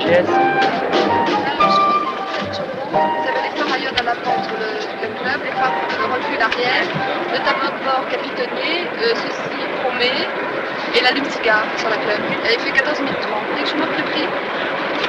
pièce. Vous avez les phares à iode à l'avant sur le club, les phares de recul arrière, le tableau de bord capitonnier, ceci chromé, et l'allume-cigare sur la club. Elle fait 14 minutes 30. Dès que je marque le prix.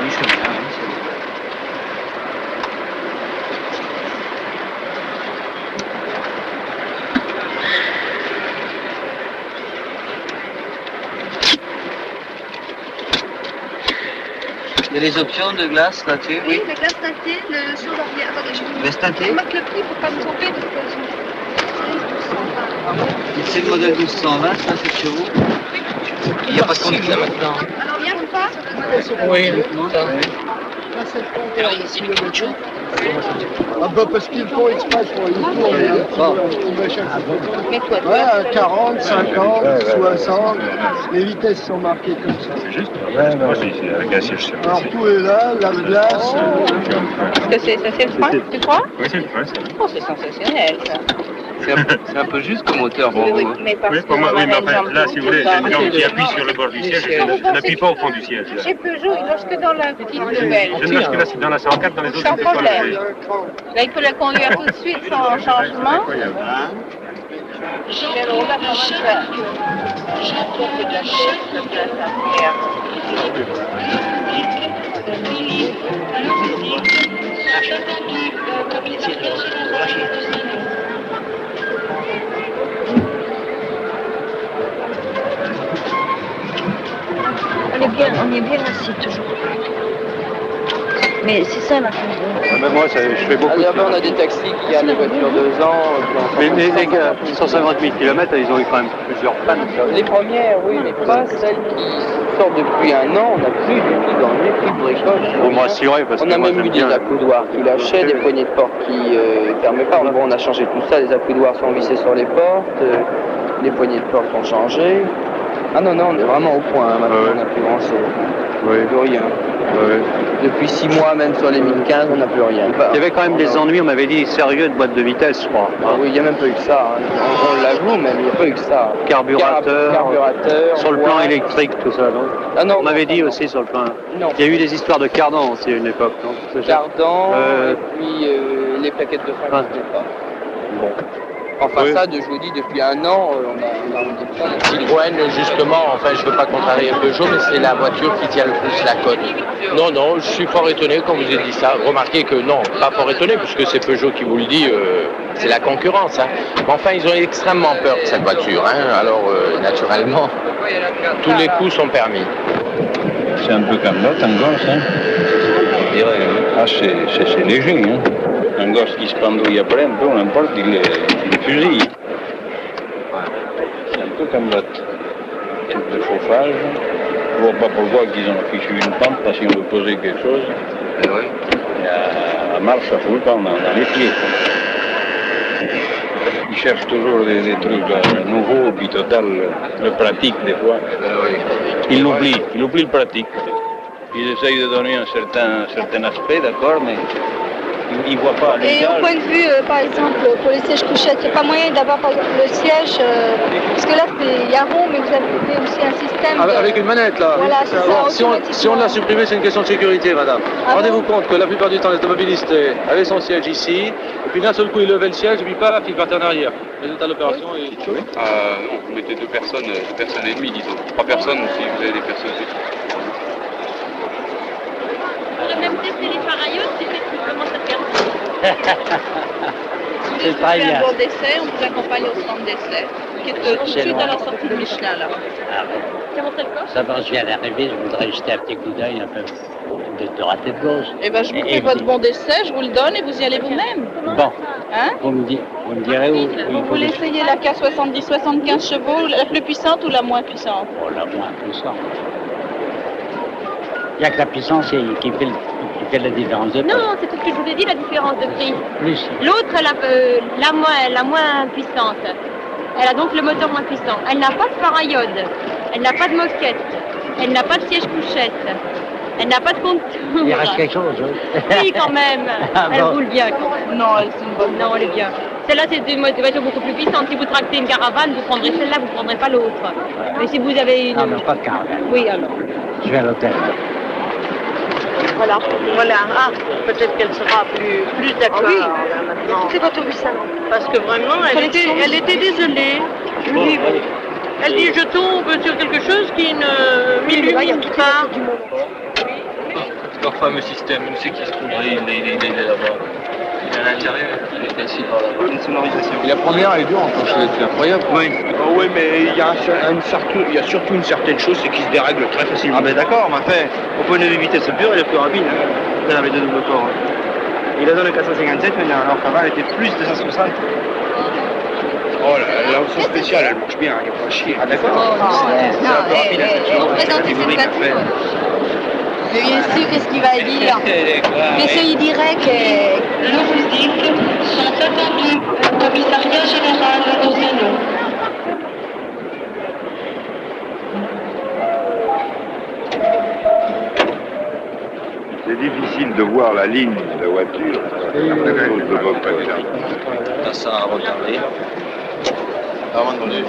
Oui, je suis là, oui, c'est bon. Il y a les options de glace là-dessus. Oui, la glace teintée, le chose arrière. Attendez, Glace teintée. je marque le prix pour ne pas me tromper parce que C'est le modèle 1220, ça c'est chez vous. Il n'y a pas de conduite là maintenant. alors, il n'y a pas. Oui, Ah bah parce qu'ils font exprès pour les tours, ils mettent chaque fois. Ouais, 40, 50, 60, les vitesses sont marquées comme ça. C'est juste. Moi, c'est avec un siège. Alors tout est là, la glace. Est-ce que ça c'est le frein, tu crois? Oui, c'est le frein, ça. Oh, c'est sensationnel, ça. C'est un peu juste comme moteur pour vous. Mais parce Oui, que pour moi, oui, mais on a enfin, une là, jambe si vous voulez, tout j'ai une jambe qui ça. appuie sur le bord du siège, je n'appuie pas au fond du siège. Chez Peugeot, il loge que dans la petite nouvelle. Je ne lâche que là, c'est dans la 104, dans les autres, Sans c'est pas problème. là. Là, il faut la conduire tout de suite sans changement. Mais on a quand même ça. On est bien assis toujours. Mais c'est ça la chose. Moi, je fais beaucoup. On a des taxis qui ont des voitures 2 ans. Mais les gars, 150 000 km, ils ont eu quand même plusieurs pannes. Les premières, oui, mais pas celles qui sortent depuis 1 an. On n'a plus du tout d'ennui, plus de bricolage. Vous me rassurez parce que On a moi, même eu j'aime des bien. accoudoirs qui lâchaient, des poignées de porte qui ne fermaient pas. Bon, on a changé tout ça, les accoudoirs sont vissés sur les portes, les poignées de porte ont changé. Ah non, on est vraiment au point, hein, maintenant, on n'a plus grand chose. Oui. Plus rien. Ouais. Depuis 6 mois, même sur les 1015, on n'a plus rien. Il y avait quand même des ennuis, on m'avait dit, sérieux de boîte de vitesse, je crois. Ah oui, il n'y a même pas eu que ça. Hein. On l'avoue, même, il n'y a pas eu que ça. Carburateur, sur le plan poids. électrique, tout ça, non? Ah non, On m'avait dit aussi sur le plan. Non. Il y a eu des histoires de cardan aussi à une époque, non? Cardan, et puis les plaquettes de frein, je ne sais pas. Bon. Enfin, Oui. ça, je vous dis, depuis 1 an, on a des freins. Citroën, justement, enfin je ne veux pas contrarier Peugeot, mais c'est la voiture qui tient le plus la cote. Non, je suis fort étonné quand vous avez dit ça. Remarquez que non, pas fort étonné, puisque c'est Peugeot qui vous le dit, c'est la concurrence. Hein. Mais enfin, ils ont extrêmement peur de cette voiture. Hein. Alors, naturellement, tous les coups sont permis. C'est un peu comme l'autre, un gosse, hein. On dirait, hein. Ah, c'est léger, hein. Un gosse qui se pendouille après, un peu, n'importe, il fusille. C'est un peu comme l'autre. Type de chauffage. Je ne vois pas pourquoi qu'ils ont fichu une pente, parce qu'on veut poser quelque chose. Et la marche à fond dans les pieds. Ils cherchent toujours des trucs nouveaux, puis total, le pratique des fois. Ils l'oublient le pratique. Ils essayent de donner un certain aspect, d'accord, mais ils ne voient pas Et l'usage. au point de vue, par exemple, pour les sièges couchettes, il n'y a pas moyen d'avoir par exemple le siège, parce que là il y a rond, mais vous avez aussi un système. Avec une manette là. Voilà, c'est ça, Si on l'a supprimé, c'est une question de sécurité, madame. Ah Rendez-vous bon compte que la plupart du temps, les automobilistes avaient son siège ici, et puis d'un seul coup, ils levaient le siège, et puis paf, ils partaient en arrière. Résultat de l'opération est... Non, vous mettez 2 personnes et demie, disons. 3 personnes si vous avez des personnes. On a même testé les paraillotes, c'est fait que comment ça fait. Si vous avez un bon d'essai, on vous accompagne au centre d'essai, qui est tout de suite à la sortie de Michelin, là. Ça monte le corps. Ça va, je viens d'arriver, je voudrais jeter un petit coup d'œil un peu de rater de gauche. Eh bien, je vous fais votre bon d'essai, je vous le donne et vous y allez vous-même. Bon, Hein? vous me direz où il Vous faut voulez essayer la K70 75 chevaux, la plus puissante ou la moins puissante? Oh, la moins puissante. Il n'y a que la puissance qui fait la différence de prix. Non, c'est ce que je vous ai dit, la différence de prix. Plus. L'autre, la moins puissante. Elle a donc le moteur moins puissant. Elle n'a pas de phare à iode. Elle n'a pas de moquette. Elle n'a pas de siège couchette. Elle n'a pas de contour. Il reste quelque chose, oui. Oui, quand même. Ah, Elle bon. roule bien. Quand même. Non, c'est une bonne. Non, elle est bien. Celle-là, c'est une voiture beaucoup plus puissante. Si vous tractez une caravane, vous prendrez celle-là, vous ne prendrez pas l'autre. Mais si vous avez une... Ah non, pas de caravane. Oui, alors. Je vais à l'hôtel. Voilà. Voilà. Ah, peut-être qu'elle sera plus d'accord. Oui. Maintenant. C'est votre bus alors. Parce que vraiment, elle était désolée. Oui. Elle dit je tombe sur quelque chose qui ne m'illumine pas. C'est leur fameux système, où c'est qui se trouve? Il est là-bas. Il est à l'intérieur, il est assis par là-bas. Une sonorisation. Et la première, elle est dure, enfin, c'est incroyable. Oui. Oh, oui, mais il y a surtout une certaine chose, c'est qu'il se dérègle très facilement. Ah ben d'accord, mais enfin, au point de vue vitesse pure, il est plus rapide, hein, avec deux doubles corps. Il a donné 457 maintenant, alors qu'avant elle était plus de 160. Oh, la option spéciale, elle marche bien, il n'y a pas à chier. Ah d'accord. Représentez cette voiture. Mais bien sûr, qu'est-ce qu'il va dire? Qu'est-ce qu'il dirait que... Nos visites sont attendues au commissariat général au Salon. C'est difficile de voir la ligne de la voiture à cause de votre passage. T'as ça à regarder. Avant de donner.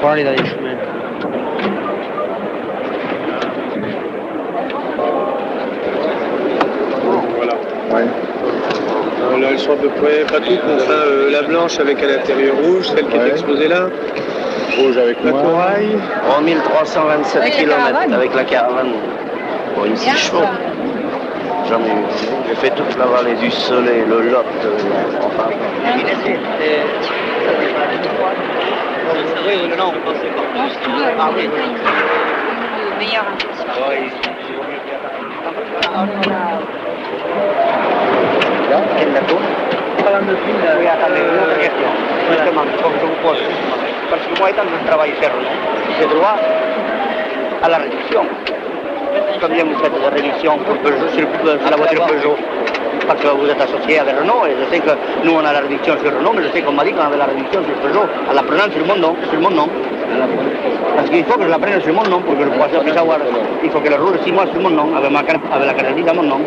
Pour aller dans les chemins. Voilà. Ouais. Là, elles sont à peu près pas toutes, mais enfin, la blanche avec à l'intérieur rouge, celle qui est exposée là. Rouge avec la corail. 1327 km avec la caravane. Pour une 6 chevaux. J'en ai eu. J'ai fait toute la vallée du Soleil, le Lot, enfin. Non, si tu veux, le meilleur. Quel bateau? Oui, attendez, une autre question. Justement, comme je vous pose, parce que moi, étant que je travaille faire, j'ai droit à la réduction. Combien vous faites de réduction pour Peugeot, sur la voiture Peugeot? Parce que vous êtes associé avec Renault, et je sais que nous on a la réduction sur Renault, mais je sais qu'on m'a dit qu'on avait la réduction sur Peugeot, en la prenant sur mon nom, Parce qu'il faut que je la prenne sur mon nom, pour que le poisson puisse avoir. Il faut que le roule 6 mois sur mon nom, avec la carte de à mon nom.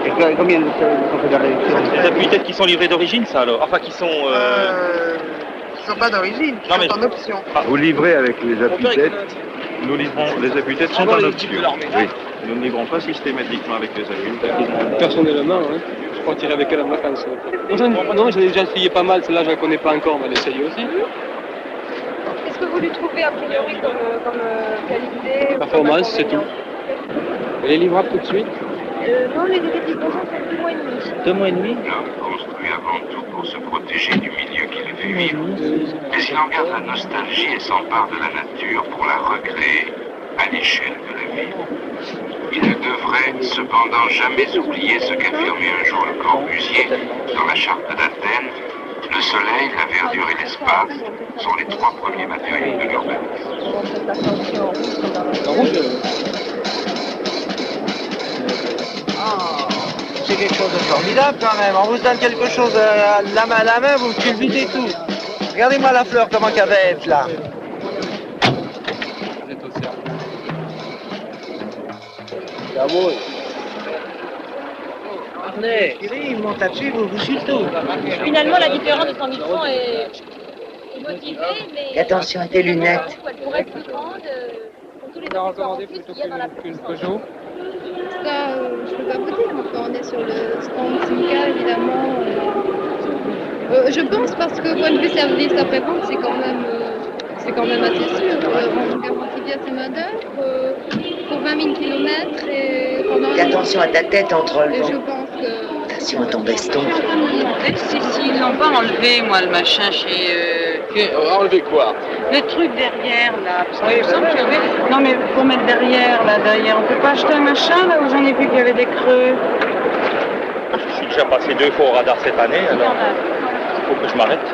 Et combien vous faites de réduction? Les appuis-têtes qui sont livrés d'origine, ça alors? Enfin, qui sont... Ils sont pas d'origine, ils sont en option. Vous livrez avec les appuis-têtes? Nous livrons, les appuis-têtes sont en option. Oui. Nous ne livrons pas systématiquement avec les appuis-têtes. Personnellement, hein, je partirai avec elle en vacances. Non, j'ai déjà essayé pas mal, celle-là je la connais pas encore, mais elle essaye aussi. Qu'est-ce que vous lui trouvez a priori comme qualité? Performance, c'est tout. Elle est livrable tout de suite? Non, les délais de livraison sont 2 mois et demi. 2 mois et demi? L'homme construit avant tout pour se protéger du milieu qui le fait vivre. Mais il en garde la nostalgie et s'empare de la nature pour la recréer à l'échelle de la vie. Il ne devrait cependant jamais oublier ce qu'affirmait un jour le Corbusier dans la charte d'Athènes. Le soleil, la verdure et l'espace sont les 3 premiers matériaux de l'urbanisme. C'est quelque chose de formidable quand même. On vous donne quelque chose la main à la main, vous culbutez tout. Regardez-moi la fleur, comment qu'elle va être là. Il monte là-dessus, vous suivez tout. Finalement, la différence de 100 000 francs est motivée, mais... Attention à tes lunettes. Elle pourrait être plus grande pour tous les efforts en plus qu'il y a dans la Peugeot. Ça, je ne peux pas vous dire. Enfin, on est sur le stand Simca, évidemment. Je pense parce que point de vue service après-vente, c'est quand même assez sûr. On garantit bien ses main-d'œuvre pour 20 000 km et pendant... Et attention à ta tête entre le Et vent. je pense que... Attention à ton veston. En fait, s'ils n'ont pas enlevé, moi, le machin chez... Enlever quoi? Le truc derrière, là. Parce qu'il me semble qu'il y avait... Non, mais pour mettre derrière, là, derrière, on peut pas acheter un machin, là, où j'en ai vu qu'il y avait des creux. Je suis déjà passé 2 fois au radar cette année, alors il faut que je m'arrête.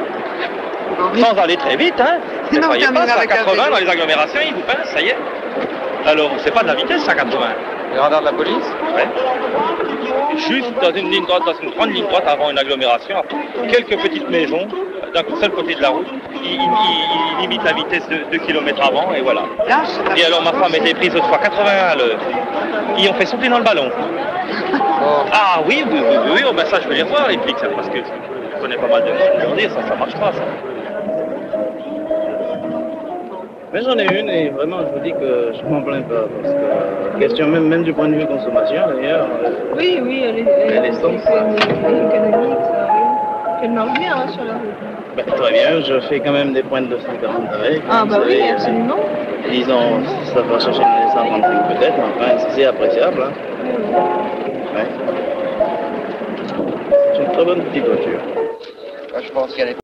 Sans aller très vite, hein. Ne croyez pas, c'est à 80 dans les agglomérations, ils vous pincent, ça y est. Alors, c'est pas de la vitesse, ça, 80. Les radars de la police? Ouais. Juste dans une ligne droite, dans une grande ligne droite avant une agglomération, quelques petites maisons, d'un seul côté de la route, il limite la vitesse de 2 km avant et voilà. Et alors ma femme était prise autrefois 81 à l'heure. Ils ont fait sauter dans le ballon. Ah oui, oh, ben ça je vais les revoir les flics, ça, parce que je connais pas mal de monde, je leur dis, ça marche pas ça. Mais j'en ai une et vraiment je vous dis que je m'en plains pas parce que question même du point de vue consommation d'ailleurs. Oui, elle est économique, ça, oui. Elle marche bien hein, sur la route. Ben, très bien, je fais quand même des pointes de 140 avec. Ah bah oui, absolument. Disons, ça va chercher les 135 peut-être, mais enfin c'est appréciable. Hein. Ouais. C'est une très bonne petite voiture. Je pense qu'elle est